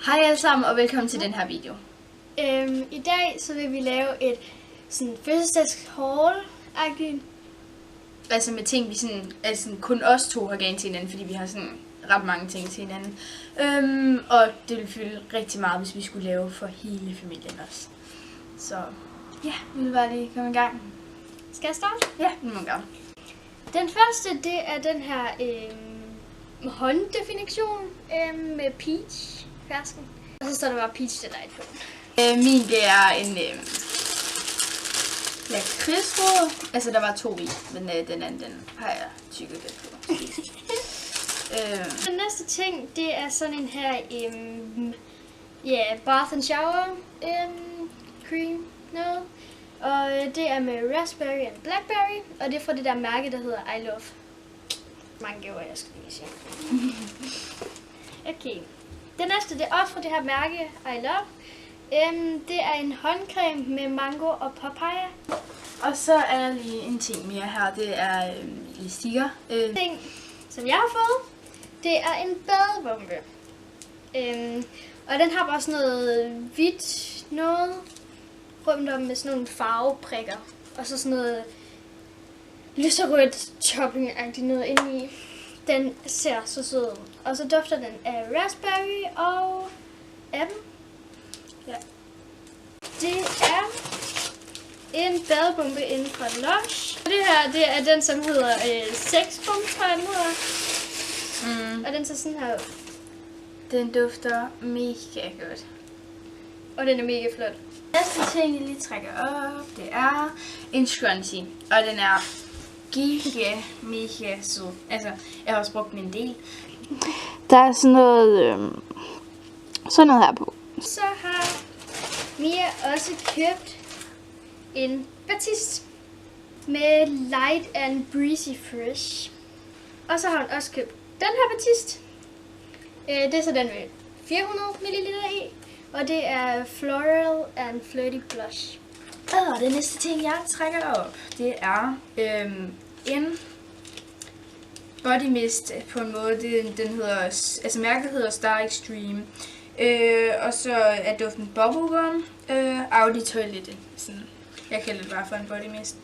Hej alle sammen og velkommen til den her video. I dag så vil vi lave et sådan fødselsdags haul-agtigt. Altså med ting vi sådan, altså kun os to har ganet til hinanden, fordi vi har sådan ret mange ting til hinanden. Og det ville fylde rigtig meget, hvis vi skulle lave for hele familien også. Så ja, vi vil bare lige komme i gang. Skal jeg starte? Ja, nu må vi gøre. Den første, det er den her hånddefinition med peach-fersken. Og så står der bare peach delight på. Min det er en lakridsrod. Altså der var 2 i, men den anden den har jeg tykket lidt på. Den næste ting, det er sådan en her bath and shower cream noget. Og det er med raspberry and blackberry, og det er fra det der mærke, der hedder I Love. Mange gaver, jeg skal lige sige. Okay. Det næste, det er også fra det her mærke I Love. Det er en håndcreme med mango og papaya. Og så er der lige en ting mere her, det er elastikker. Ting, som jeg har fået, det er en badebombe. Og den har bare sådan noget hvidt noget rundt om med sådan nogle farveprikker. Og så sådan noget lyserødt topping-agtigt noget indeni. Den ser så sød ud. Og så dufter den af raspberry og apple. Ja. Det er en badebombe inden fra Lush. Det her, det er den, som hedder 6 bombe, tror jeg den hedder. Og den ser sådan her ud. Den dufter mega godt. Og den er mega flot. Næste ting, jeg lige trækker op, det er en scrunchie. Og den er mega sød. Altså, jeg har også brugt min del. Der er sådan noget her på. Så har Mia også købt en batiste med light and breezy fresh. Og så har hun også købt den her batiste. Det er så den med 400 ml i. Og det er floral and flirty blush. Og det næste ting, jeg trækker op, det er en body mist på en måde. Den hedder, altså mærket hedder Star Extreme. Og så er duften bubblegum. Audi Toilette. Sådan, jeg kalder det bare for en body mist.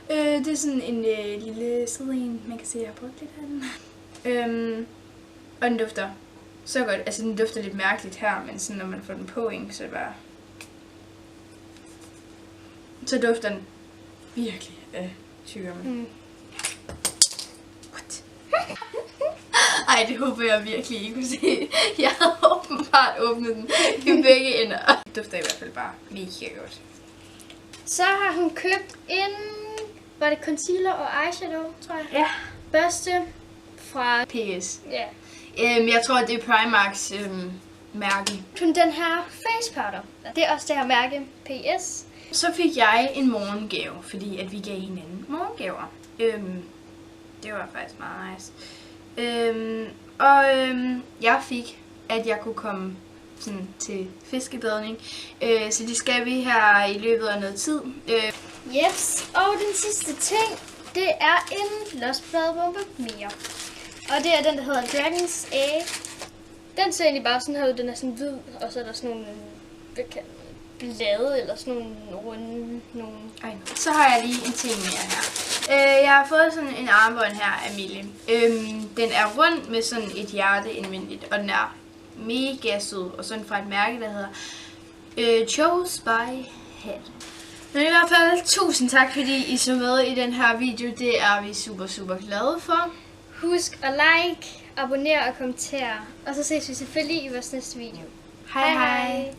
Det er sådan en lille sød en, man kan se, jeg har brugt lidt af den. Og den dufter så godt. Altså den dufter lidt mærkeligt her, men sådan når man får den på, ikke, så er det bare... Så dufter den virkelig af tyggegummi. What? Ej, det håber jeg virkelig ikke kunne se. Jeg havde åbenbart åbnet den i begge ender. Det dufter i hvert fald bare mega godt. Så har hun købt en, var det concealer og eyeshadow, tror jeg? Ja. Børste fra PS. Ja. Jeg tror, det er Primarks mærke. Den her face powder. Det er også det her mærke PS. Så fik jeg en morgengave, fordi at vi gav hinanden morgengaver. Det var faktisk meget nice. Jeg fik, at jeg kunne komme sådan til fiskebadning. Så det skal vi her i løbet af noget tid. Yes, og den sidste ting, det er en Lush badebombe mere. Og det er den, der hedder Dragon's Egg. Den ser egentlig bare sådan her ud, den er sådan hvid, og så er der sådan nogle blade, eller sådan nogle runde, nogle... Så har jeg lige en ting mere her. Jeg har fået sådan en armbånd her af Mille. Den er rund med sådan et hjerte indvendigt, og den er mega sød, og sådan fra et mærke, der hedder Chose by Head. Men i hvert fald, tusind tak, fordi I så med i den her video. Det er vi super glade for. Husk at like, abonnere og kommentere. Og så ses vi selvfølgelig i vores næste video. Hej hej.